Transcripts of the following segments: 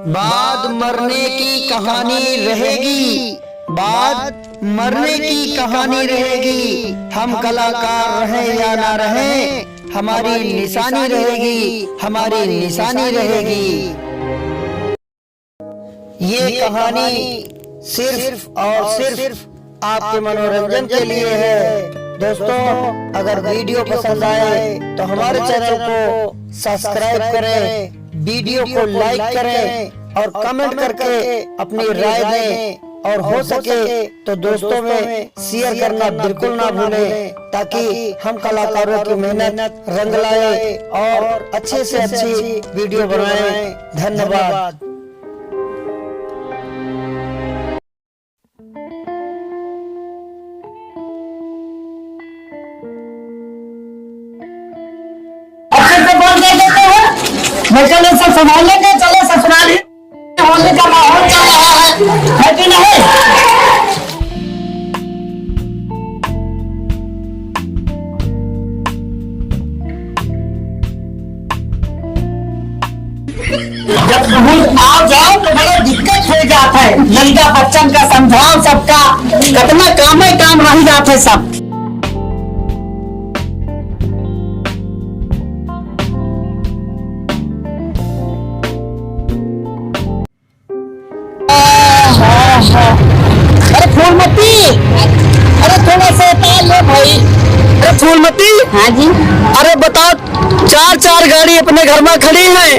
बाद मरने की कहानी रहेगी, बाद मरने की कहानी रहेगी। हम कलाकार रहें या ना रहें, हमारी निशानी रहेगी, हमारी निशानी रहेगी। ये कहानी सिर्फ और सिर्फ आपके मनोरंजन के लिए है। दोस्तों, अगर वीडियो पसंद आए तो हमारे चैनल को सब्सक्राइब करें, वीडियो को लाइक करें और कमेंट करके अपनी राय दें और हो सके तो दोस्तों में शेयर करना बिल्कुल ना भूलें, ताकि हम कलाकारों की मेहनत रंग लाए और अच्छे से अच्छी वीडियो बनाएं। धन्यवाद। चले सब संभाल लेंगे, चले ससुराल होने का माहौल चल रहा है कि नहीं? जब भूल आ जाओ तो बड़ा दिक्कत हो जाता है। ललिता बच्चन का समझाओ सबका, कितना काम है, काम रह जाते सब। अरे फूलमती, अरे थोड़ा सा ताल लो भाई। अरे फूलमती। हाँ जी। अरे बताओ, चार गाड़ी अपने घर में खड़ी है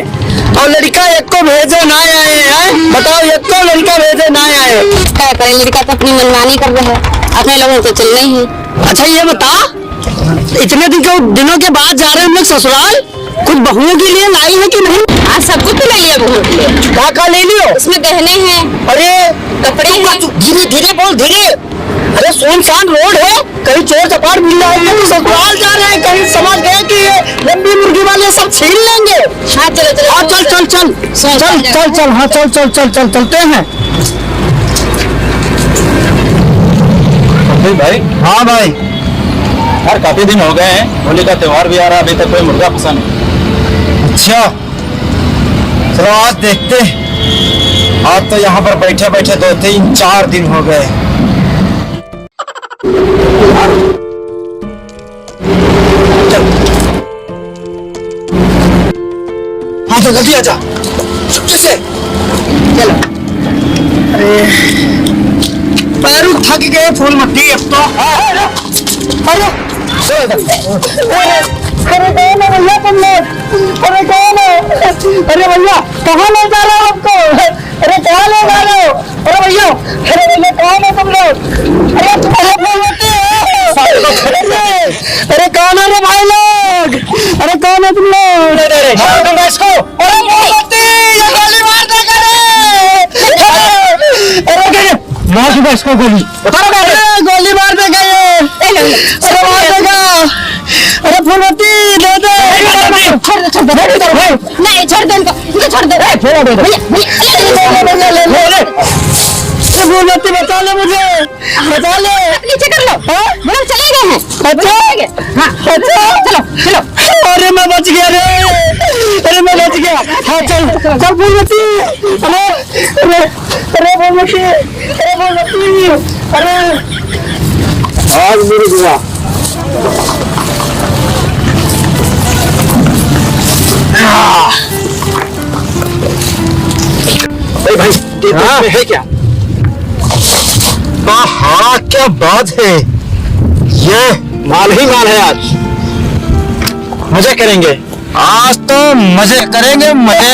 और लड़का एक को भेजे ना आए हैं। बताओ, एक को लड़का भेजे ना आए। क्या करें, लड़का तो अपनी मनमानी कर रहा है, अपने लोगों को चलना ही है। अच्छा ये बता, इतने दिनों के बाद जा रहे हैं हम लोग ससुराल, कुछ बहुओं के लिए लाई है कि नहीं? हाँ, सब कुछ ले लिया बहू के लिए। क्या ले लियो? उसमें गहने हैं, अरे कपड़े हैं। धीरे धीरे बोल, धीरे। अरे सुनसान रोड है, कहीं चोर चपाट मिल रहा है, ससुराल जा रहे हैं, कहीं समझ गए कि ये लंबी मुर्गी वाले सब छीन लेंगे। हाँ चलो चलो। हाँ चल चल चल चल चल चल, हाँ चल चल चल चल चलते हैं। भाई। हाँ भाई, यार काफी दिन हो गए हैं, होली का त्योहार भी आ रहा है, अभी तक कोई मुर्गा फंसा नहीं। अच्छा चलो आज देखते। आज तो यहाँ पर बैठे बैठे 2-3-4 दिन हो गए। हाँ तो जल्दी आजा, चुपके से चलो। अरे पैर थक गए फूलमती अब तो। अरे अरे कौन है भैया तुम लोग? अरे कौन है? अरे भैया कहाँ ले जा रहे हो हमको? अरे कहाँ ले जा रहे हो? अरे भैया कौन है तुम लोग? अरे कौन है रे भाई लोग? अरे कौन है तुम लोग? अरे गोली मार देगा रे। अरे मार दूंगा इसको गोली। अरे गोली मार देगा ये। अरे मार देगा। अरे फूलमती दे दे। छोड़ दे, छोड़ दे भाई। नहीं, छोड़ दे इनको, छोड़ दे। छोड़ दे भैया। फूलमती बचा ले मुझे, बचा ले। नीचे कर लो। बड़े चले गए हैं। अच्छा हाँ अच्छा, चलो चलो। अरे मैं बच गया रे, अरे मैं बच गया। हाँ चल चल फूलमती। अरे अरे अरे फूलमती, अरे फूलमती, अरे आज मेरी दुआ। भाई हाँ है क्या? हाँ क्या बात है, ये माल ही माल है। आज मजे करेंगे, आज तो मजे करेंगे, मजे।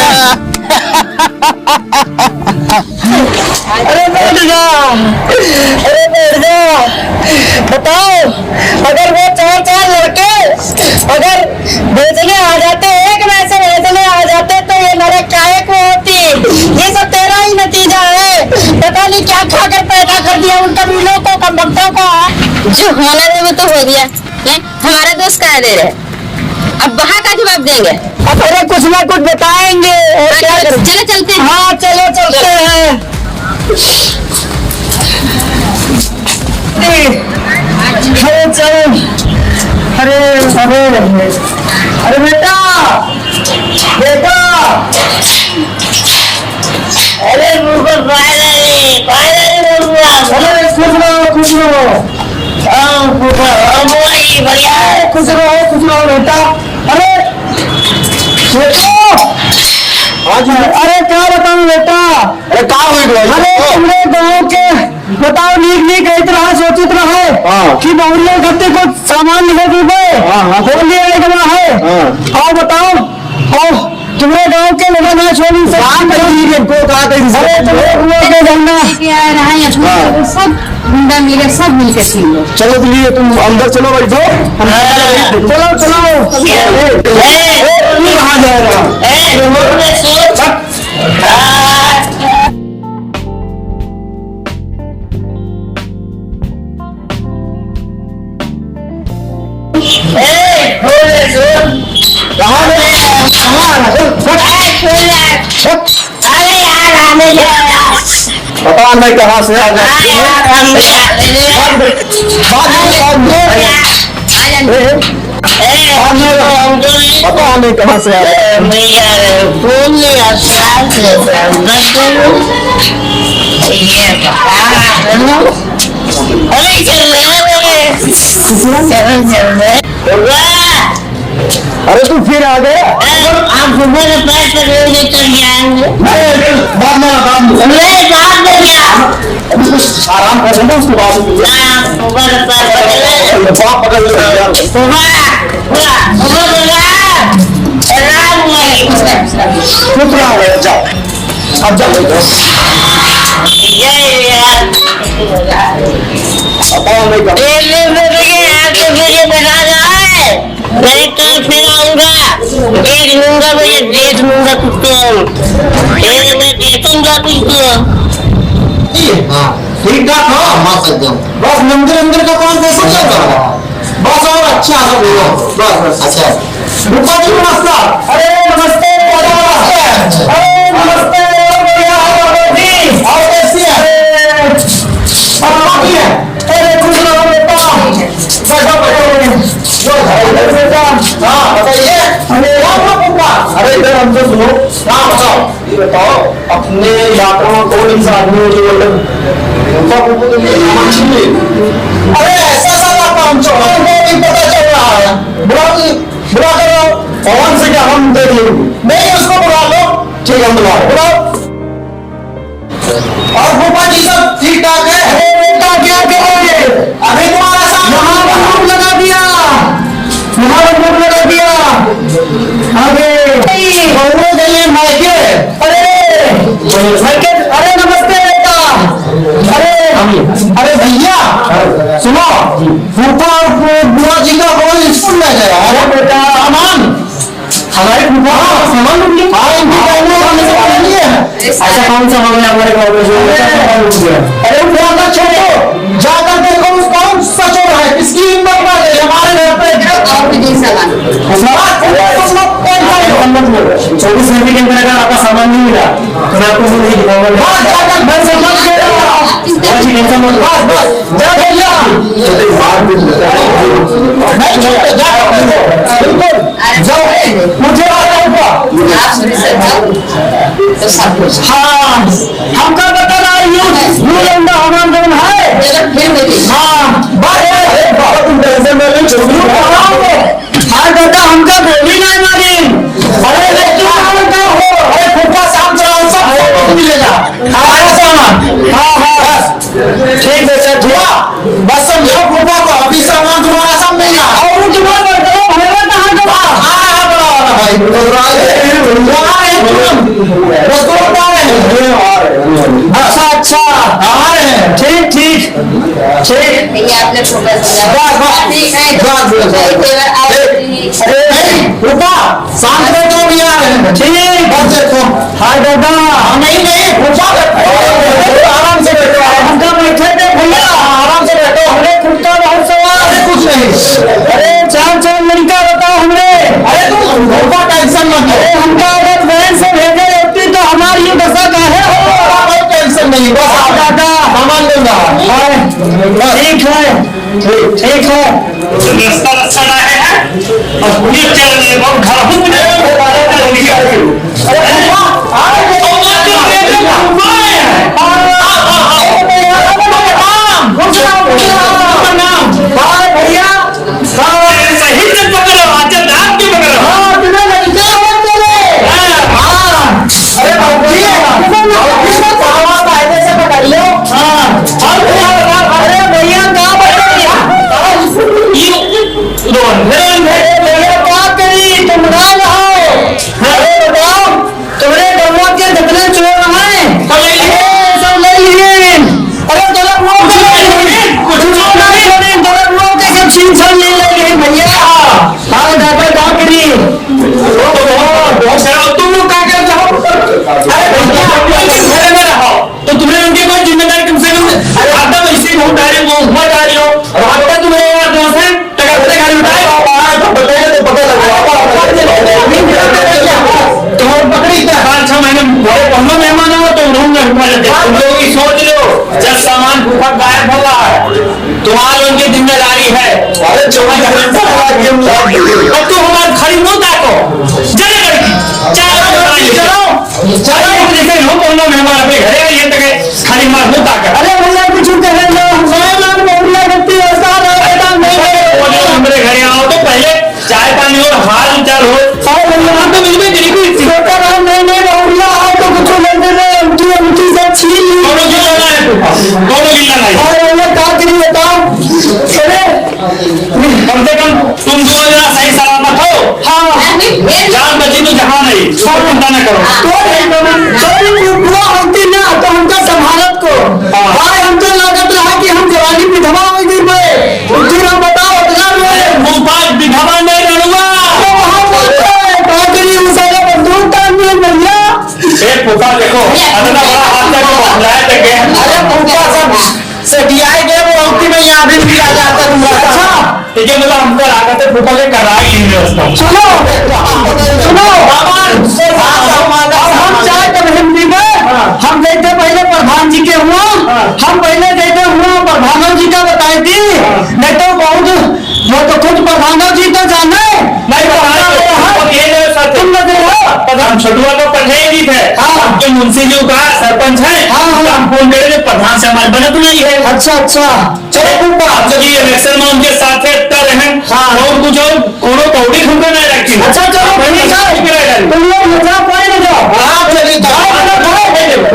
अरे बैठ जा, अरे बैठ जा। बताओ, अगर वो चार लड़के अगर बेचने आ जाते, एक वैसे बेचने आ जाते तो ये नरक काहे को होती? ये सब तेरा ही नतीजा है। पता नहीं क्या खा कर पैदा कर दिया उन कबीलों को, कम भक्तों को। जो होना है वो तो हो गया, हमारा दोस्त कह दे रहे, अब वहाँ का जवाब देंगे। अब अरे कुछ ना कुछ बताएंगे। क्या चलो चलते हैं। हाँ चलो चलते हैं। अरे चलो, अरे अरे अरे बेटा, बढ़िया खुश रहो बेटा। अरे अरे क्या बताऊं बेटा। अरे का हुई अरे तुमने गाँव के बताओ लीक इतना सोचित रहे कि बहुरिया करते कुछ सामान लिखे दीबे होली आइटम है। आओ बताओ आओ तुम्हारे गाँव के लोग ना छोड़ी सब सब गुंडा मिले सब मिलकर छीन लो। चलो दिल्ली तुम अंदर चलो बैठो। चलो चलो कहाँ जा रहा पता नहीं कहाँ से आ गए। पता नहीं कहाँ से आ गए। अरे तू फिर आ गया। आप सुबह पैर पर चल जाएंगे। बाद में आराम कर लेना उसके बाद पकड़ ले जाओ। अब जाओ नहीं तो फिर आऊंगा देख लूंगा मुझे देख लूंगा तुझको मैं देखूंगा तुझको। ठीक ठाक हो बस मंदिर अंदर का काम कैसे चल रहा है। बस और अच्छा सब लोग बस अच्छा रूपा जी नमस्कार। अरे नमस्ते अरे नमस्ते आओ कैसी है। अरे खुश रहो बेटा। हाँ बताइए। अरे इधर हमसे सुनो। हाँ बताओ ये बताओ अपने यात्रा में कौन सा आदमी है जो अरे ऐसा सारा काम चलो नहीं पता चल रहा है। बुला करो पवन से क्या हम दे देंगे। नहीं उसको बुला लो। ठीक है बुलाओ बुलाओ। और भोपा जी सब ठीक ठाक है। बेटा क्या करोगे अभी तुम्हारा सामने लगा दिया आगे मायके। अरे नमस्ते बेटा। अरे भैया सुनो फूफा और बुआ जी का कौन स्कूल में गया। अरे बेटा अमान हमारे फूफा सामान ऐसा कौन सा मामला हमारे गाँव में जो अरे बुआ का छोड़ो जाकर देखो कौन सा चोर है किसकी हिम्मत ना है हमारे घर पे 24 घंटे के अंदर अगर आपका सामान नहीं मिला तो मैं आपको नहीं दिखाऊंगा। मुझे हाँ हमका बता रहा है हाँ बेटा हमका गोली नहीं मारी। अरे फूफा शाम चलाओ सब मिलेगा हमारा सामान। हाँ ठीक बेटा ठीक बस समझो फूफा को अभी सामान तुम्हारा सब मिलेगा। और तुम्हारा अच्छा अच्छा ठीक ठीक ठीक आपने शांत बैठो भैया ठीक बस देखो। हाँ दादा नहीं आराम से बैठो। हमका बैठे थे भैया आराम से बैठो। हमने कुत्ता बहुत सवाल है कुछ नहीं। अरे चार लड़का बताओ हमने। अरे तुम टेंशन मत लो। हमका अगर वैन से भेजे होती तो हमारी ये दशा काहे हो। कोई टेंशन नहीं बस दादा सामान लूंगा। ठीक है ठीक है रास्ता अच्छा है और पुलिस चल रही है बहुत घर आई है। अरे चौबीस घंटा और तू हमारे खड़ी मुंह ताको चले चलो चलो जैसे हो बोलना मेहमान अपने घरे ये तक खाली मार मुंह ताकर। अरे भैया कुछ कहे ना हमारे घरे आओ तो पहले चाय पानी और हाल चाल हो तो मिल में तेरी कोई तो कुछ लेते सब छीन दोनों गिल्ला है दोनों गिल्ला नहीं बताओ कम से कम तुम दो जना सही सलामत हो। हाँ जान बची तो जहाँ नहीं चिंता न करो होती ना तो हमका संभालत को भाई हम तो लागत रहा कि हम जवानी विधवा हो गई हम बताओ विधवा नहीं रहूंगा पुता देखो अतना बड़ा हादसा को बुलाया तक अरे पुता सब सटियाए गए वो औरती में यहाँ भी आ जाता तुम्हारा। अच्छा ठीक है मतलब हमको लागत है पुता के करा ही नहीं उसको। सुनो सुनो हम चाय तब हिंदी में हम गए थे पहले प्रधान जी के हुआ हम पहले गए थे हुआ प्रधानों जी का बताई थी नहीं तो बहुत वो तो खुद प्रधानों जी तो जाने नहीं तुम लगे हो प्रधान छोटुआ को पंचायत थे जो मुंशी जी का सरपंच है हम फोन करे प्रधान से हमारे बने तो नहीं है। अच्छा अच्छा चलो आप जब ये इलेक्शन में उनके साथ रहे और कुछ और कोनो कौड़ी हमको नहीं रखी। अच्छा चलो तुम लोग मजा पाए ना जाओ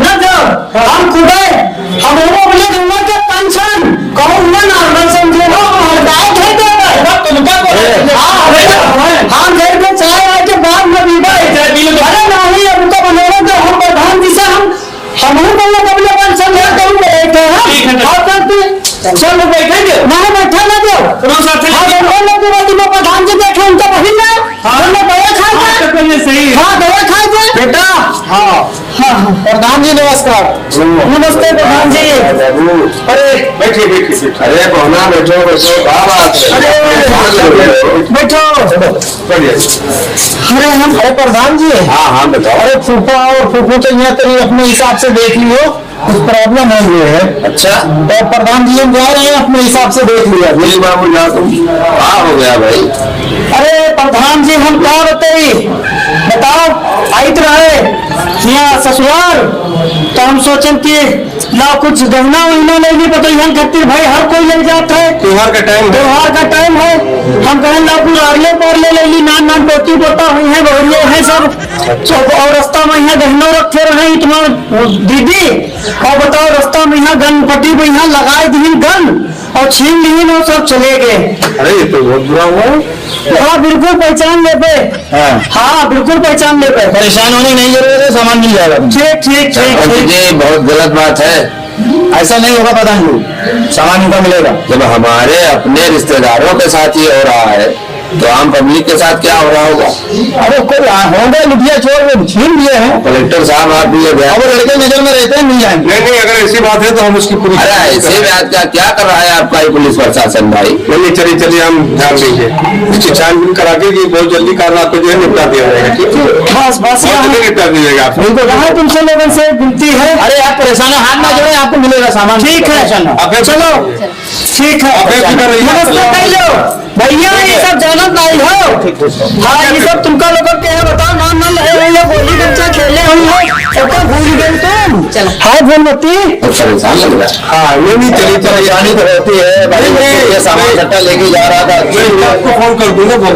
ना जाओ हम खुद हम लोग बोले दूंगा के पेंशन कौन ना नॉर्मल समझे हो हटाए थे तुमका हाँ घर में चाय आए के बाद में बीबा अरे नहीं अब तो बनाना तो हम प्रधान जी से हम बोलना कबले पेंशन है तो हम बैठे हैं और करते चलो बैठेंगे ना बैठा ना दो प्रधान जी बैठे उनका वही ना हमने दवा खाए सही हाँ दवा खाए थे बेटा। हाँ हाँ प्रधान जी नमस्कार। नमस्ते प्रधान जी। अरे बैठिए बैठिए अरे पहुना बैठो बैठो बैठो अरे हम अरे प्रधान जी हाँ हाँ बताओ। अरे फूफा और फूफू तो यहाँ कहीं अपने हिसाब से देख लियो कुछ प्रॉब्लम हो गई है। अच्छा तो प्रधान जी हम जा रहे हैं अपने हिसाब से देख लिया बाबू जा तुम हाँ हो गया भाई। अरे प्रधान जी हम क्या बताओ आई तो रहे यहाँ ससुराल तो हम सोचें कि ना कुछ गहना वहना ले ली पता यहाँ खातिर भाई हर कोई ले जाता है त्योहार का टाइम है हम कहें ना पुराने पर ले ली नान नान पोती पोता हुई है बहुरिये हैं सब और रास्ता में यहाँ गहनों रखे रहे तुम्हारे दीदी और बताओ रास्ता में यहाँ गणपति को यहाँ लगाए दी गन और छीन ली और सब चले गए। अरे ये तो बहुत बुरा हुआ है। हाँ बिल्कुल पहचान ले पे हाँ बिल्कुल पहचान ले पे परेशान होने नहीं जरूरत है सामान मिल जाएगा। ठीक ठीक ठीक ये बहुत गलत बात है ऐसा नहीं होगा प्रधान जी सामान उनका मिलेगा। जब हमारे अपने रिश्तेदारों के साथ ही हो रहा है तो आम पब्लिक के साथ क्या हो रहा होगा। अरे कोई होंगे लुटिया चोर छीन लिए हैं कलेक्टर साहब आप भी अब लड़के नजर में रहते हैं मिल जाएंगे। नहीं अगर ऐसी बात है तो हम उसकी पूरी अरे ऐसी बात का क्या कर रहा है आपका पुलिस प्रशासन भाई। नहीं चलिए चलिए हम ध्यान देंगे इसकी छानबीन करा के बहुत जल्दी कार्य आपको जो है निपटा दिया जाएगा। ठीक है बस बस निपटा दीजिएगा आप तुमसे लोगों से विनती है। अरे आप परेशान हाथ ना जोड़े आपको मिलेगा सामान। ठीक है चलो ठीक है भैया ये सब जानत नहीं हो। हाँ ये सब तुमका लोग के है बताओ नाम नाम है गोली बच्चा खेले हुई हो सबका भूल गए तुम। हाय भूलमती परेशान लग रहा है। हाँ ये नहीं चली परेशानी तो होती है भाई ये सामान सट्टा लेके जा रहा था आपको फोन कर दूंगा वो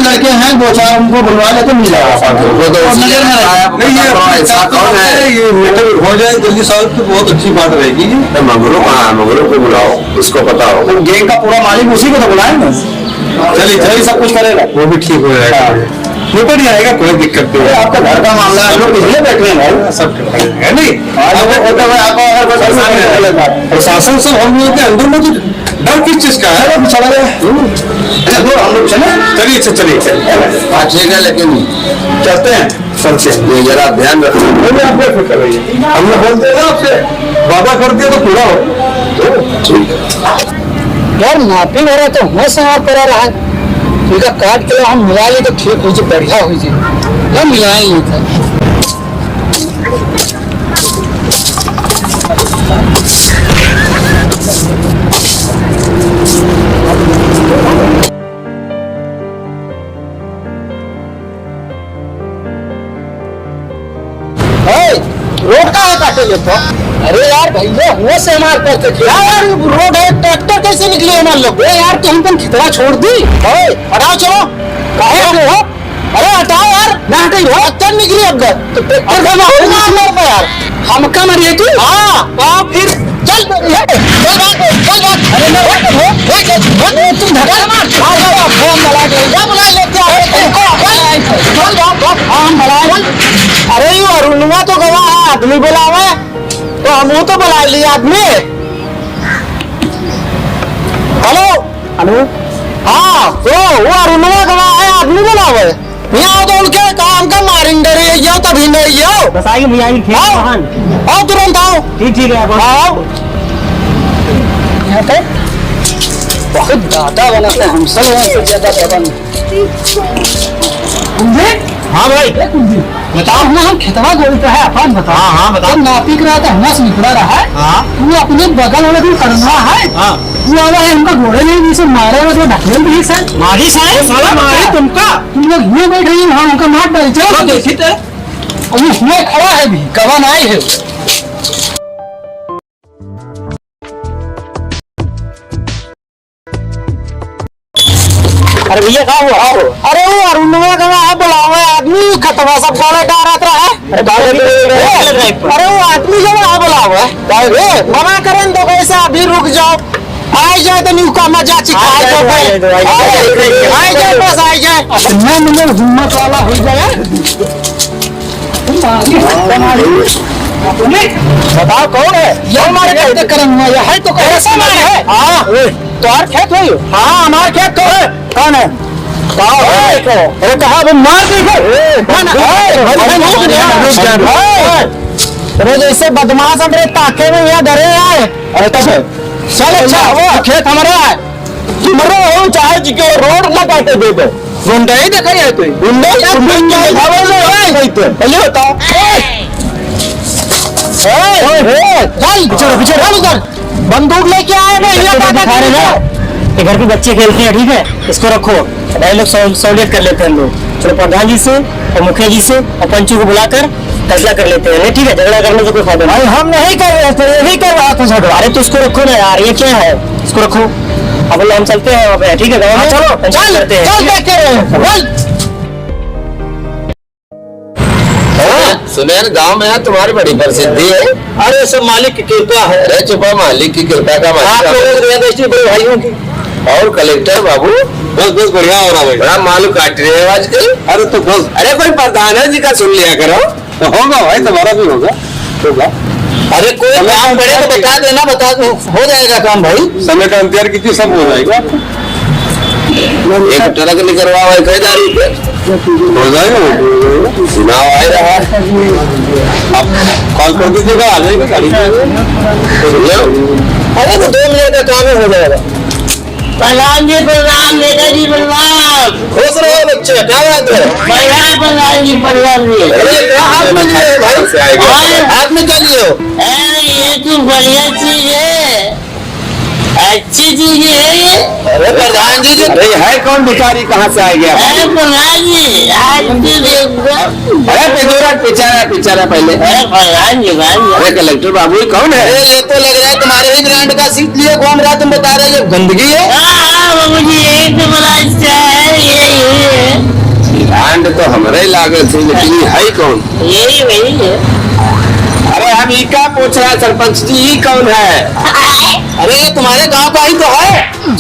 लड़के हैं दो चार उनको बुलवा लेते मिल जाएगा हो जाए जल्दी सॉल्व तो बहुत अच्छी बात रहेगी। मगरों कहाँ मगरों को बुलाओ इसको पता हो गैंग का पूरा मालिक उसी को तो बुलाए ना। चलिए चलिए सब कुछ करेगा वो भी ठीक हो जाएगा निपट जाएगा कोई दिक्कत नहीं है। आपका घर का मामला है लोग इसलिए बैठे हैं भाई सब है नहीं प्रशासन सब हम लोग के अंदर में तो डर किस चीज का है चला गया हम लोग चले चलिए चलिए ठीक है लेकिन चलते हैं सबसे ये जरा ध्यान रखना आप फिक्र रहिए हम लोग बोलते हैं ना आपसे वादा कर दिया तो पूरा हो ठीक है यार नापी हो रहा तो मैं समाप्त करा रहा है इनका काट के हम मिला ले तो ठीक हो जाए बढ़िया हो जाए या मिलाए नहीं था। रोड का है काटे ले तो? अरे यार भैया वो से मार करते यार रोड है, ट्रैक्टर कैसे निकले हमारे लोग? यार तुम खितरा छोड़ दी। हटाओ चलो, काहे हो? अरे हटाओ यार, ना हटाई हो ट्रैक्टर निकली अब तो ट्रैक्टर का मार यार, हम का मारिए तू? हाँ फिर चल चल अरे मैं तुम धक्का मार फोन बुला लेते हम बुलाए। अरे यू अरुणवा तो गवा है, आदमी बुलावे तो हम तो बुला लिए आदमी। हेलो हेलो, हाँ तो वो अरुणवा गवा है, आदमी बुलावे। यहाँ तो उनके काम का मारेंगे रे, यो तभी नहीं यो बस आइए भैया, आओ तुरंत आओ। ठीक है आओ। यहाँ पे बहुत ज्यादा बनाते हैं हम सब, से ज्यादा दबन। हाँ भाई बताओ ना, हम खेतवा बोलते हैं अपन बताओ। हाँ बताओ। नापिक रहा था हमारा से निकला रहा है। हाँ वो अपने बगल वाले को करना है। हाँ वो वाला है उनका घोड़े नहीं जिसे मारे हुए तो ढकेल भी सर मारी साहब साला मारे तुमका, तुम लोग ये बैठ रही हो उनका मार डाल चलो देखी थे और उसमें खड़ा है भी कवन आई है। अरे भैया कहाँ हो? आओ। अरे वो अरुणवा का है, बुलावा आदमी खतवा सब गोले डालत रहा है। अरे वो आदमी जो है बुलावा है, मना करें तो कैसे अभी रुक जाओ, आ जाए तो न्यू का मजा चिखाए तो आ जाए बस आ जाए। मैं मुझे हिम्मत वाला हो जाए। बताओ कौन है? ये हमारे खेत करम हुआ है तो कैसा मार है? हाँ तो और खेत हो? हाँ हमारे खेत तो है। कौन है? अरे कहा वो मार अरे जैसे बदमाश हमरे ताके में यहाँ डरे आए। अरे चल अच्छा वो खेत हमारा है, तुम्हारा हो चाहे जिके रोड लगाते दे दो। गुंडा ही देखा है तू? गुंडा पहले बताओ। चल पीछे उधर बंदूक लेके आए ना, ये घर के बच्चे खेलते हैं ठीक है, इसको रखो। भाई लोग सॉलिड कर लेते हैं हम लोग, चलो प्रधान जी से और मुखिया जी से और पंचों को बुलाकर फैसला कर लेते हैं ठीक है, झगड़ा करने से कोई फायदा नहीं। हम नहीं कर रहे थे, यही कर रहा था झगड़ा। अरे तो उसको रखो ना यार, ये क्या है, इसको रखो। अब हम चलते हैं वहाँ पे ठीक है, चलो चल करते हैं। सुने गांव में है तुम्हारी बड़ी प्रसिद्धि है। अरे सब मालिक की कृपा है। अरे चुपा, मालिक की कृपा का आप लोग बड़े भाइयों की। और कलेक्टर बाबू बस बस बढ़िया हो रहा भाई। बड़ा मालूम काट रहे हैं आजकल। अरे तो बस, अरे कोई प्रधान जी का सुन लिया करो। तो होगा भाई, तुम्हारा भी होगा। अरे कोई काम पड़े तो बता देना, बता दो हो जाएगा काम भाई। समय का इंतजार कीजिए, सब हो जाएगा। एक ट्रक निकलवा खरीदारी पे हो जाएगा, चुनाव आ रहा। आप कॉल कर दीजिएगा, आ जाएगा गाड़ी। अरे तो 2 मिनट का काम हो जाएगा। प्रधान जी प्रणाम, नेताजी प्रणाम। खुश रहो बच्चे, क्या बात है? बढ़िया प्रधान जी, प्रधान जी। अरे हाथ में लिए भाई, हाथ में क्या लिए हो? अरे ये तो बढ़िया चीज है, अच्छी चीज है ये। अरे प्रधान जी अरे है कौन भिखारी, कहाँ से आ गया? अरे प्रधान जी आज तो देखो। अरे पिछारा पहले। अरे प्रधान जी भाई, अरे कलेक्टर बाबू कौन है? ये तो लग रहा है तुम्हारे ही ग्रांड का सीट लिए घूम रहा, तुम बता रहे हो गंदगी है। हाँ मुझे एक तो बड़ा अच्छा है, यही है। ग्रांड तो हमारे लागत थी, लेकिन है कौन? यही वही है। अरे हम ही क्या पूछ रहा है सरपंच जी, ही कौन है? अरे ये तुम्हारे गांव का ही तो है।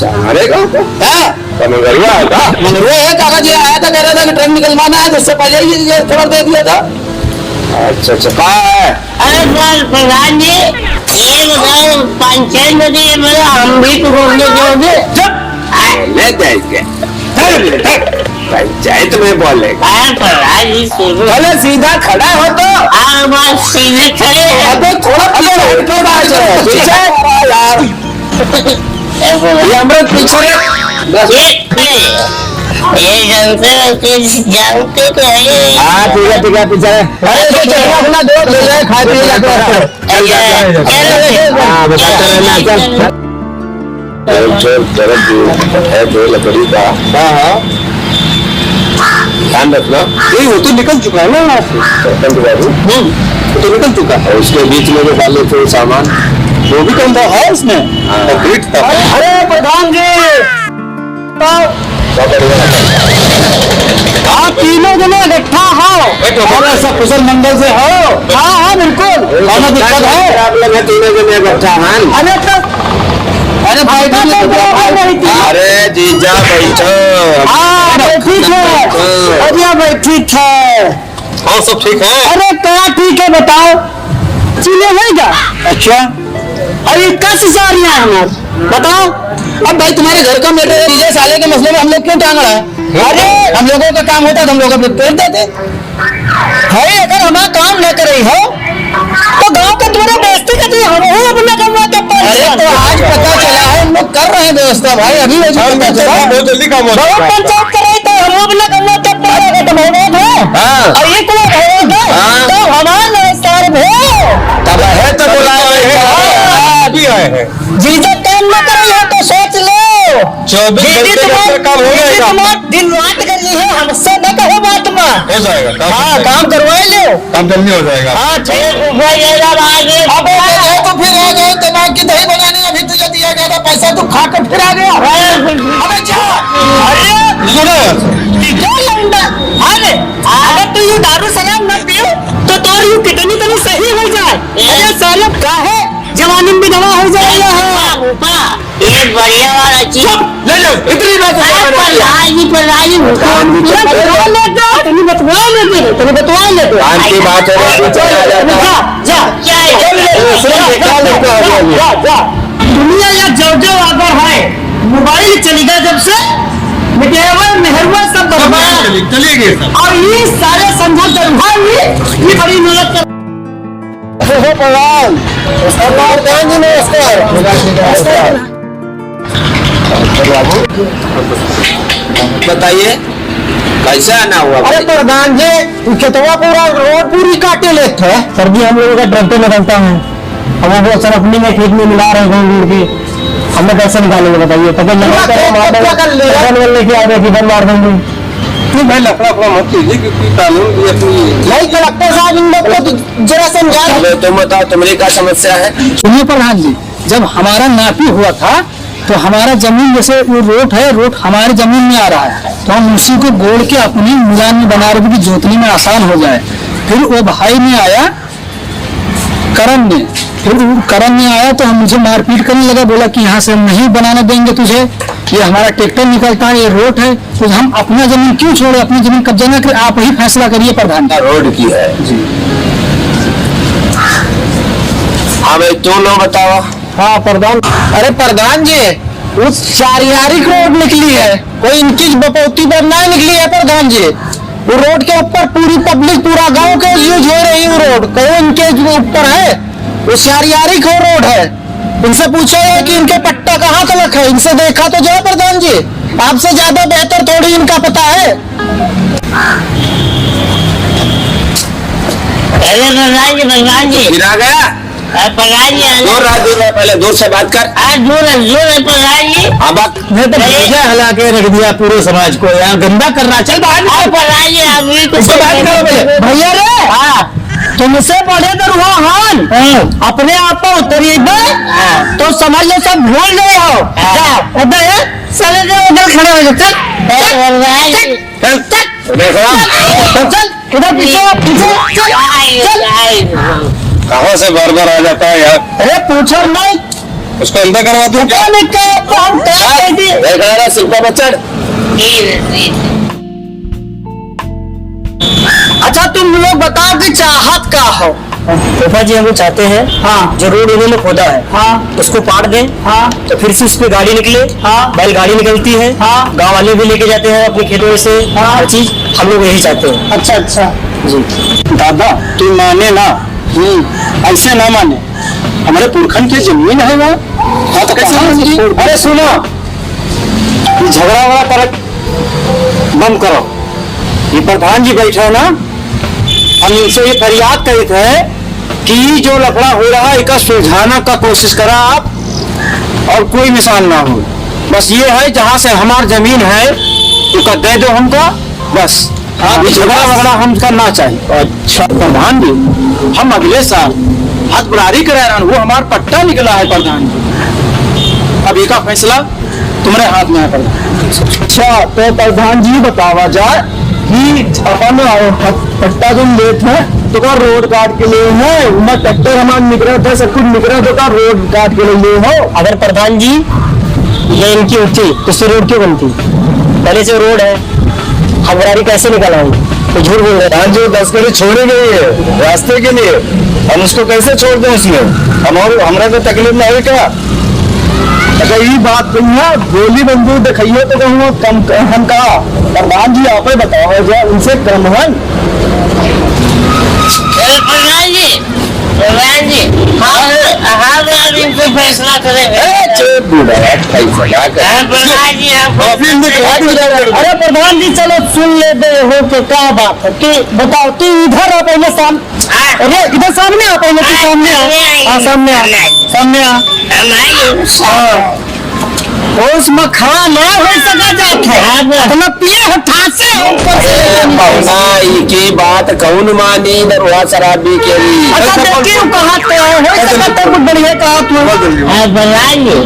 हमारे गांव का है? मंगरुआ है का? मंगरुआ है, कागज ये आया था, कह रहा था कि ट्रक निकलवाना है, उससे पहले ही ये खबर दे दिया था। अच्छा कहाँ है? अरे सर प्रधान जी ये बताओ, पंचायत नदी मेरा हम भी तो घूमने जाओगे? ले जाएंगे पंचायत में बोलेगा। अरे प्रधान जी सुनो, चलो सीधा खड़ा हो तो। आप बात सीधे खड़े हैं। अबे थोड़ा पीछे यार, ये अमृत पीछे ये ये जानते तो है। हाँ ठीक है पीछे। अरे तो चलो अपना दो ले जाए खाए पिए हाँ बताते रहना चल दर्द है तो लकड़ी का। हाँ ध्यान रखना। नहीं वो तो निकल चुका है ना वहाँ से सरपंच बाबू। वो तो निकल चुका है। उसके बीच में जो डाले थे सामान वो भी कम है उसमें। कंप्लीट था। अरे प्रधान जी आप तीनों जने इकट्ठा हो और ऐसा कुशल मंगल से हो। हाँ हाँ बिल्कुल कोई दिक्कत है। प्रॉब्लम है तीनों जने इकट्ठा हैं। अरे भाई अरे जीजा बैठो। हाँ ठीक है अरे भाई ठीक है। हाँ सब ठीक है। अरे क्या ठीक है बताओ चीने होगा। अच्छा अरे कस जा रही है हमारे बताओ। अब भाई तुम्हारे घर का मैटर डीजे साले के मसले में हम लोग क्यों टांग रहे हैं? अरे हम लोगों का काम होता तो हम लोग अपने पेड़ देते। भाई अगर हमारा काम न कर रही हो तो गांव का तुम्हारा बेइज्जती कर दी हम अपना करवा के। अरे तो आज पता चला है हम लोग कर रहे हैं व्यवस्था भाई। अभी पता चला बहुत जल्दी काम होता है। पंचायत कर रही तो हम अपना करवा के पड़ेगा तो बहुत है। और ये कोई है तो हमारा सर है तब है तो अभी आए हैं। जीजा काम न कर रही हो तो सोच लो 24 घंटे के अंदर काम हो जाएगा। दिन रात कर रही है हमसे न कहो बात में। हो जाएगा हाँ काम करवाए लो। काम जल्दी हो जाएगा। हाँ ठीक अब तो फिर आ गए दिमाग की दही बनाने। अभी तुझे दिया गया था पैसा तू खा कर फिर आ गया। अबे जा अरे अगर तू ये दारू शराब न पियो तो तोर यू कितनी तनी सही हो जाए। अरे सालब का है जवानी में दवा हो जाएगा। ये बढ़िया वाला चीज ले लो इतनी बात बतवा लेते की बात दुनिया या जो जो अगर है मोबाइल चलेगा जब से मेहरबा सब बर्बाद चलिए गए सब। और ये सारे समझा ये बड़ी मेहनत कर बताइए कैसा आना हुआ? अरे प्रधान जी खेतवा पूरा रोड पूरी काटे लेते हैं। सर जी हम लोगों का ट्रैक्टर निकलता है हम वो सर अपनी में खेत में मिला रहे हैं की हमें कैसे निकालेंगे बताइए। पता लेके आ गए किधर मार देंगे। नहीं भाई लफड़ा मत कीजिए क्योंकि कानून भी अपनी नहीं कलेक्टर साहब इन लोग को जरा समझा। तुम बताओ तुम्हारी क्या समस्या है? सुनिए प्रधान जी जब हमारा नापी हुआ था तो हमारा जमीन जैसे वो रोड है रोड हमारी जमीन में आ रहा है तो हम उसी को गोड़ के अपनी मिलान में बना रहे कि जोतने में आसान हो जाए। फिर वो भाई ने आया करण ने फिर करण ने आया तो हम मुझे मारपीट करने लगा। बोला कि यहाँ से हम नहीं बनाने देंगे तुझे ये हमारा ट्रैक्टर निकलता है ये रोड है तो हम अपना जमीन क्यों छोड़े अपनी जमीन कब्जा न करें। आप ही फैसला करिए प्रधान। रोड की है जी। हाँ भाई तुम लोग बताओ। हाँ प्रधान। अरे प्रधान जी उस चारियारिक रोड निकली है कोई इनकी बपौती पर नहीं निकली है प्रधान जी। वो रोड के ऊपर पूरी पब्लिक पूरा गांव के यूज हो रही है रोड कौन इनके ऊपर है वो चारियारिक रोड है। इनसे पूछो कि इनके पट्टा कहाँ तक है इनसे देखा तो जाओ प्रधान जी। आपसे ज्यादा बेहतर थोड़ी इनका पता है। प्रधान जी फिर आ गया प्रधान जी दूर पहले दूर से बात कर। दूर प्रधान जी। हाँ बात हला के रख दिया पूरे समाज को यहाँ गंदा कर रहा। चल बाहर प्रधान जी अभी तो बात करो पहले। भैया रे तुमसे बड़े दरवान अपने आप पर उतरिए तो समझ लो सब भूल गए हो। उधर खड़े हो जाओ। चल इधर पीछे कहाँ से बार बार आ जाता है यार? अरे पूछो नहीं उसको अंदर करवा दूं क्या? शिल्पा बच्चन अच्छा तुम लोग बताओ कि चाहत क्या हो? पापा जी हम चाहते हैं हाँ जो रोड इन्होंने खोदा है हाँ उसको पाड़ दें हाँ तो फिर से उस पे गाड़ी निकले। हाँ बैलगाड़ी निकलती है हाँ गांव वाले भी लेके जाते हैं अपने खेतों से हाँ। हर चीज हम लोग यही चाहते हैं। अच्छा अच्छा जी दादा तू माने ना ऐसे ना माने हमारे पुरखन की जमीन है वो। हाँ तो कैसे? अरे सुनो झगड़ा वगड़ा कर बंद करो। ये प्रधान जी बैठे ना, हम इनसे ये फरियाद कही थे कि जो लफड़ा हो रहा है इसका सुलझाना का कोशिश करा आप, और कोई मिसाल ना हो। बस ये है जहाँ से हमारी जमीन है उसका दे दो हमको, बस। आप झगड़ा वगड़ा हम करना चाहिए। अच्छा प्रधान जी, हम अगले साल हथबरारी करा रहे हैं, वो हमारा पट्टा निकला है प्रधान जी। अब इसका फैसला तुम्हारे हाथ में है। अच्छा तो प्रधान जी बतावा जाए कि अपन पट्टा तुम लेते हैं तो का रोड काट के लिए है, उनका ट्रैक्टर हमारा निकला था, सब कुछ निकला तो का रोड काट के लिए हो। अगर प्रधान जी ये इनकी होती तो इससे रोड क्यों बनती? पहले से रोड है, हथबरारी कैसे निकालेंगे? तो झूठ बोल रहे हैं। जो 10 कड़ी छोड़ी गई है रास्ते के लिए, हम उसको कैसे छोड़ दें? उसमें हमारा तो तकलीफ नहीं क्या? अगर ये बात कही है गोली बंदूक दिखाइए तो कहूँ कम हम कहा। प्रधान जी आप ही बताओ जाए उनसे कम है। प्रधान जी हम इनसे फैसला करेंगे। प्रधान जी अरे प्रधान जी चलो सुन ले दे हो के क्या बात है कि बताओ तू इधर आ पहले अरे इधर सामने आ पहले, तू सामने आ, सामने आ, सामने आ। उस मखा ना हो सका जाके अपना पिए हटा से की बात कौन मानी दरवा शराबी के लिए। अच्छा क्यों कहा तो हो सका तो कुछ बढ़िया कहा तू। प्रधान जी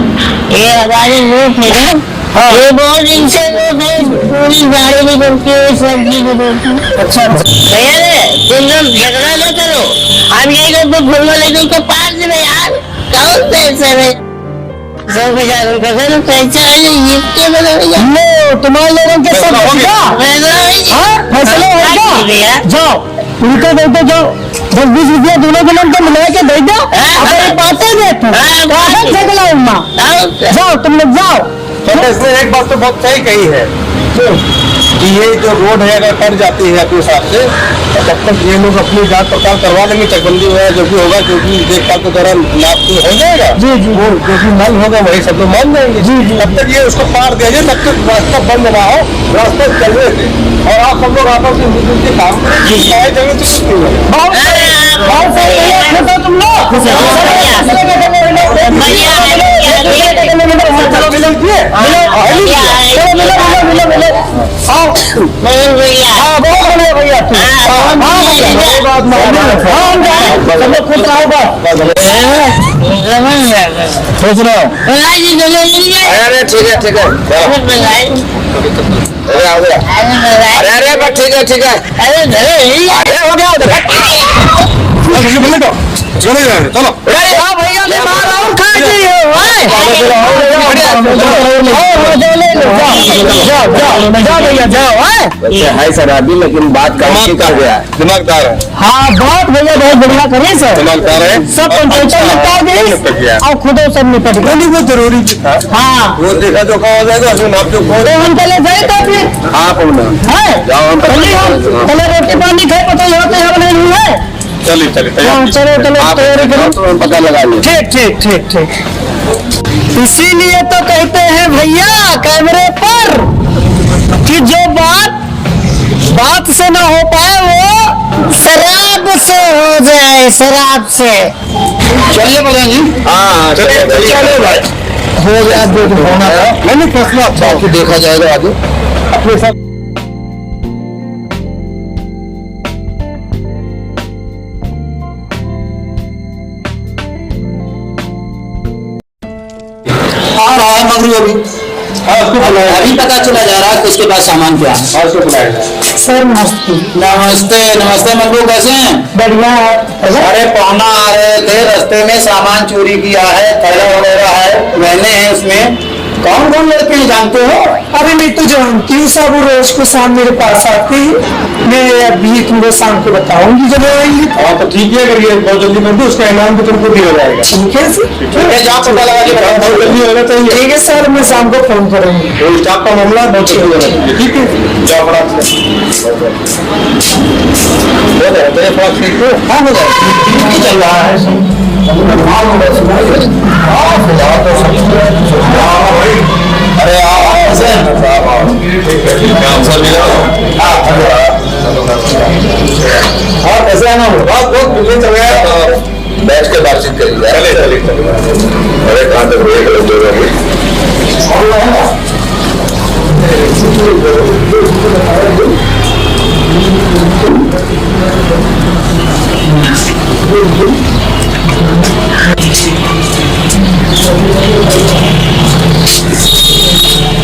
ये हमारे लोग है ना, ये बहुत दिन से पूरी गाड़ी भी बनती है, सब्जी भी बनती है। अच्छा भैया तुम लोग झगड़ा न करो, हम यही लोग तो घूमने लगे तो पास में यार कौन पैसे में 100,000 रुपये पैसा है ये क्या बना भैया? लो तुम्हारे लोगों के सब फैसला होगा। जाओ उनको दे दो, जाओ 10-20 रुपया दोनों के नाम तो मिला के दे दो। अगर बातें देते झगड़ा उम्मा, जाओ तुम लोग जाओ। इसमें एक बात तो बहुत सही कही है कि ये जो रोड है अगर कट जाती है अपने हिसाब से तो तब तक ये लोग अपनी जांच पड़ताल करवा लेंगे, चकबंदी वगैरह जो भी होगा, क्योंकि देखभाल के दौरान नाप हो जाएगा। जी जी वो जो भी मल होगा वही सब लोग मान जाएंगे। जी जी तब तक ये उसको पार दे दे, तब तक रास्ता बंद ना हो, रास्ता चल रहे थे और आप सब लोग आपस में मिलकर काम करें जगह तो कुछ नहीं होगा। बहुत सही तुम लोग सोच रहा हूँ। अरे ठीक है ठीक है, अरे अरे बस ठीक है ठीक है, अरे हो गया उधर चलो चलो भैया है सर अभी, लेकिन बात कर गया दिमागदार है। हाँ बात भैया बहुत बढ़िया करिए सर, दिमागदार है, सब पंचायत निपटा गई और खुदो सब निपट गए। वो जरूरी था। हाँ वो देखा जो हो जाएगा उसमें नाप जो तो हम चले गए तो फिर हाँ पहले रोटी पानी खाए पता यहाँ पे हम नहीं है। चलिए चलिए चलो चलो तैयारी करो, पता लगा लिया। ठीक ठीक ठीक ठीक। इसीलिए तो कहते हैं भैया कैमरे पर कि जो बात से ना हो पाए वो शराब से हो जाए, शराब से। चलिए प्रधान जी। हाँ चलिए चलिए भाई, हो गया होना था। नहीं फैसला अच्छा देखा जाएगा आगे अपने साथ। अभी पता चला जा रहा है कि उसके पास सामान क्या है। और उसको बुलाया सर नमस्ते। नमस्ते नमस्ते मंगू, कैसे हैं? बढ़िया है। अरे पौना आ रहे थे, रास्ते में सामान चोरी किया है, थैला वगैरह है, मैंने है उसमें। कौन कौन लड़के हैं जानते हो? अरे मैं तो जानती हूँ सब, रोज को शाम मेरे पास आती है। मैं अभी तुमको शाम को बताऊंगी जब आएंगी। हाँ तो ठीक है, अगर ये बहुत जल्दी कर दो उसका इनाम भी तुमको दिया जाएगा। ठीक है सर, ठीक है, जाओ पता लगा के बताओ। बहुत जल्दी होना चाहिए। ठीक है सर, मैं शाम को फोन करूंगी। वो स्टाफ का मामला है, बहुत जल्दी होना चाहिए। ठीक है जाओ बड़ा हो जाए थोड़ा ठीक हो। हाँ हो जाए चल रहा है। अरे कैसे हैं? काम सब मिला और कैसे हैं हम? बहुत बिल्कुल चल रहा है। बैठ के बातचीत करिए। अरे कहाँ तक हुए गलत जगह में?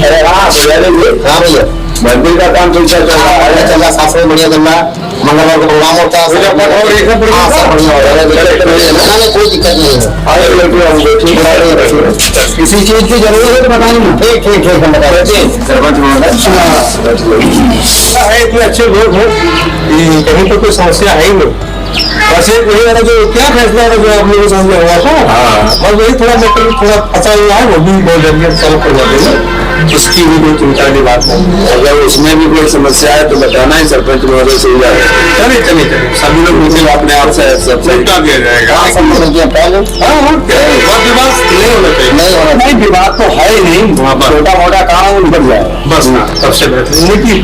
अरे हाँ भैया हाँ भैया मंदिर का काम ठीक चल रहा है। चल रहा साफ बढ़िया चल रहा है। मंगलवार को प्रोग्राम होता है। हाँ सब बढ़िया हो रहा है। कोई दिक्कत नहीं है। किसी चीज की जरूरत है तो बताइए ना। ठीक ठीक ठीक हम बता रहे थे सरपंच है इतने अच्छे लोग हो कि कहीं तो कोई समस्या है ही नहीं। बस एक वही वाला जो क्या फैसला है जो आप लोगों के सामने हुआ था, बस वही थोड़ा मेटर थोड़ा फंसा हुआ है, वो भी बहुत जल्दी सॉल्व कर जाएंगे। उसकी भी कोई चिंता की बात नहीं। अगर उसमें भी कोई समस्या है तो बताना ही सरपंच महोदय से ही जाए। चलिए चलिए चलिए सभी लोग मुझे अपने आप से सब निपटा दिया जाएगा। हाँ सब पहले हाँ हाँ बहुत विवाद नहीं होना चाहिए। नहीं होना नहीं विवाद तो है ही नहीं वहाँ पर, छोटा मोटा काम निकल जाए बस ना सबसे बेहतर है कि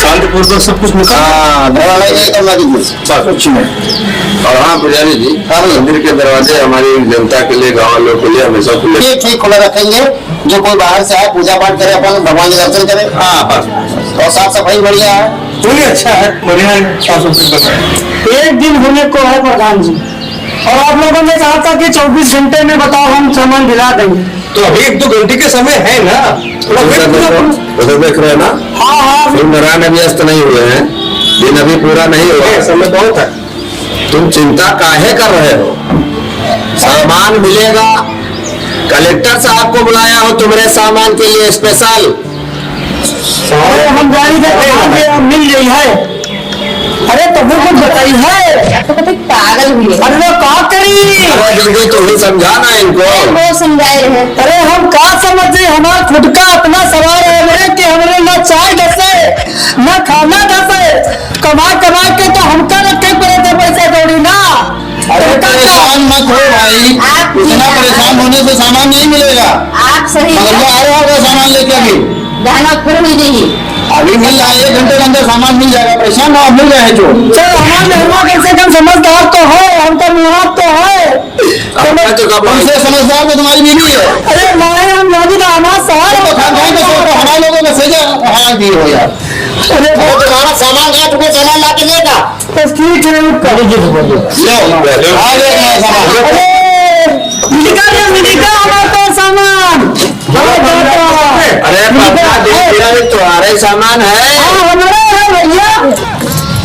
शांतिपूर्वक सब कुछ निकल। हाँ दरवाजा नहीं करना दीजिए कुछ नहीं। और हाँ पुजारी जी मंदिर के दरवाजे हमारी जनता के लिए गाँव लोगों के लिए हमेशा खुले ठीक ठीक खुला रखेंगे। जो कोई बाहर से आए पूजा पाठ करे अपन भगवान के दर्शन करे। हाँ बस और साफ सफाई बढ़िया है। पूरी अच्छा है बढ़िया है साफ सुथरी। एक दिन होने को है प्रधान जी, और आप लोगों ने कहा था कि 24 घंटे में बताओ हम सामान दिला देंगे। तो अभी 1-2 घंटे के समय है ना, थोड़ा वेट करो। उधर देख रहे हैं ना। हाँ हाँ सूर्यनारायण अभी अस्त नहीं हुए हैं, दिन अभी पूरा नहीं हुआ है। समय बहुत है। तुम चिंता काहे कर रहे हो? सामान मिलेगा। कलेक्टर साहब को बुलाया हो तुम्हारे सामान के लिए स्पेशल। अरे हम गाड़ी से मिल गई है। अरे तो वो कुछ बताई है तो पागल हुई है। अरे वो का करी अरे तुम ही समझाना इनको। वो समझाए रहे। अरे हम का समझे, हमारा खुद का अपना सवाल है कि हमने ना चाय दसे ना खाना दसे, कमा कमा के तो हमका रखे पड़े थे पैसा कौड़ी ना। अरे परेशान मत हो भाई, आप इतना परेशान होने से सामान नहीं मिलेगा। आप सही मगर आया होगा सामान लेके अभी गाना फिर भी नहीं। अभी मिल रहा है। 1 घंटे के अंदर सामान मिल जाएगा। परेशान हो मिल जाए जो सर हमारे मेहमान कम से कम समझदार तो है, हमका मुहाब तो है। उनसे समझदार तो तुम्हारी बीवी है। अरे माए हम लोग हमारा तो खानदान के सोच हमारे लोगों का सेजा हमारा दी हो यार। अरे तुम्हारा सामान है, तुम्हें सामान ला के देगा। तो ठीक है मिलेगा हमारा तो सामान। अरे तुम्हारे सामान है। हाँ हमारा है भैया,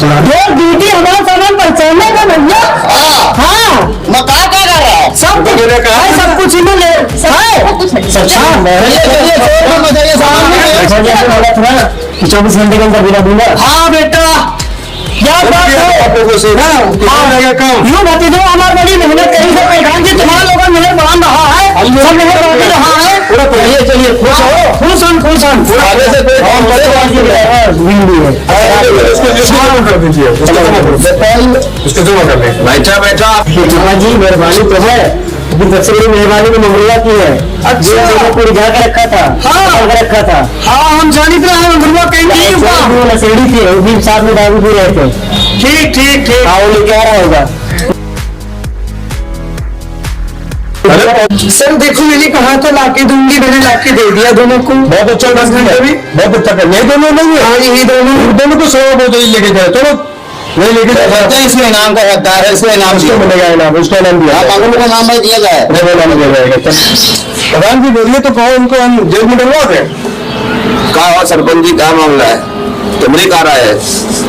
जो ड्यूटी हमारा सामान पहुँचाने का भैया। हाँ मैं कहा क्या कर रहा है? सब सब कुछ इन्हें ले कि 24 घंटे के अंदर बिना दूंगा। हाँ बेटा क्या बात है। यूँ भतीजो हमारी बड़ी मेहनत करी है प्रधान जी, तुम्हारा लोगों में मेहनत बढ़ा रहा है, सब मेहनत बढ़ रहा है। पूरा चलिए चलिए खुश हो। खुश आगे से कोई काम करे कर दीजिए उसको जमा कर लें। बैठा बैठा जी मेहरबानी तो है, लेकिन सबसे बड़ी मेहरबानी तो मंगलवा की है। अच्छा को रिझा के रखा था। हाँ रखा था। हाँ हम जानित रहे हैं मंगलवा कहीं नहीं हुआ। नशेड़ी थी वो भी साथ में दारू पी रहे थे। ठीक ठीक ठीक। हाँ वो लेके आ रहा होगा। सर देखो मैंने कहा था लाके दूंगी, मैंने लाके दे दिया दोनों को। बहुत अच्छा 10 घंटे भी बहुत अच्छा कर। ये दोनों नहीं है। हाँ यही दोनों को 100 बोतल लेके जाए चलो नहीं लेके जाए। इसमें इनाम का हकदार है। इसमें इनाम उसको मिलेगा इनाम, उसका इनाम दिया कानून का नाम दिया जाए। नहीं इनाम दिया जाएगा। प्रधान जी बोलिए तो कहो उनको हम जेल में डलवा दें। कहा सरपंच जी क्या मामला है? तुमने कहा रहा है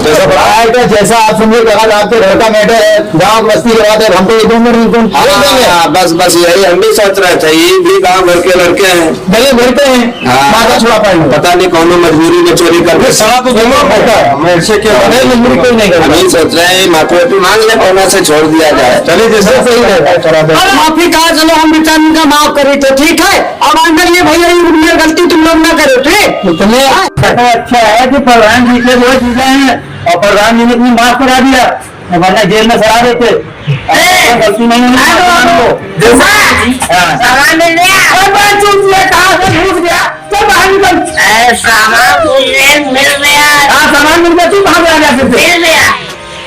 जैसा बताया है जैसा आप समझे कहा आपके घर का मैटर है, गाँव बस्ती के बात है, हम तो ये दूंगे हाँ, बस यही हम भी सोच रहे थे। ये भी गाँव भर के लड़के हैं, भले भरते हैं माता छुड़ा पाएंगे। पता नहीं कौन मजबूरी में चोरी करके सड़ा तो जमा होता है। मैं इससे क्या मजबूरी कोई नहीं करता। हम सोच रहे हैं माफी मांग ले, कोना से छोड़ दिया जाए। चलिए जैसे सही रहेगा। अरे माफी कहा, चलो हम विटामिन का माफ करें तो ठीक है। अब आगे ये भैया ये गलती तुम लोग ना करो ठीक। इतने अच्छा है कि प्रधान जी से वो चीजें हैं और प्रधान जी ने अपनी माफ करा दिया, वरना जेल में सड़ा देते। गलती नहीं सामान मिल गया। है। चल बाहर निकल। सामान मिल गया। हाँ सामान मिल गया, तू कहाँ पे आ गया फिर से? मिल गया।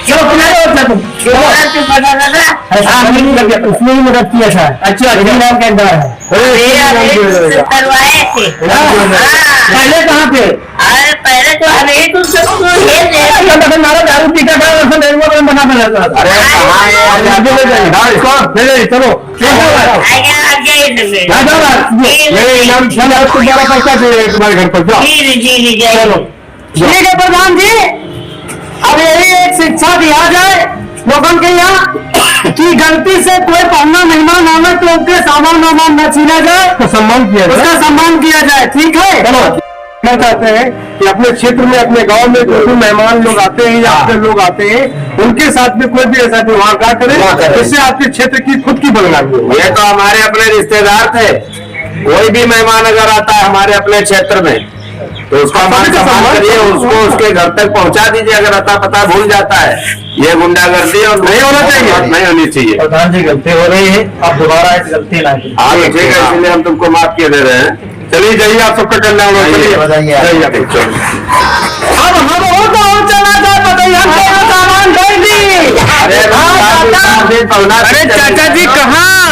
चलो किनारे हो चलो। तो पता लगा। हाँ मिल गया, उसने ही मदद किया था। अच्छा नाम का अंदर है। करवाए थे। पहले कहाँ पे? अरे पहले तो हमें तो सबको ये दे। हमारा दारू पीता था, उसने डेढ़ में बना रहता था। अरे कहाँ है यार, आगे ले जाइए। हाँ इसको ले जाइए, चलो मेरे इनाम तुम्हारा पैसा दे तुम्हारे घर पर जाओ। चलो ठीक है प्रधान जी, अब यही एक शिक्षा दिया जाए लोगों के यहाँ कि गलती से कोई पढ़ना मेहमान आवे तो उनके सामान वामान न छीना जाए, तो सम्मान किया जाए, उसका सम्मान किया जाए। ठीक है। चलो क्या चाहते हैं कि अपने क्षेत्र में अपने गांव में जो भी मेहमान लोग आते हैं या अपने लोग आते हैं उनके साथ में कोई भी ऐसा व्यवहार ना करे जिससे आपके क्षेत्र की खुद की बदनामी हो। ये तो हमारे अपने रिश्तेदार थे, कोई भी मेहमान अगर आता है हमारे अपने क्षेत्र में तो उसका मान सम्मान करिए, उसको उसके घर तक पहुंचा दीजिए। अगर अता पता भूल जाता है, ये गुंडागर्दी और नहीं होना चाहिए, नहीं होनी चाहिए। प्रधान जी गलती हो रही है, आप दोबारा ऐसी गलती ना कीजिए। हाँ ठीक है, इसलिए हम तुमको माफ किए दे रहे हैं। चलिए जाइए, आप सबका कल्याण हो। चलिए बताइए। अब हम और चला जाए, बताइए हम सामान भेज दी। अरे अरे चाचा जी कहाँ?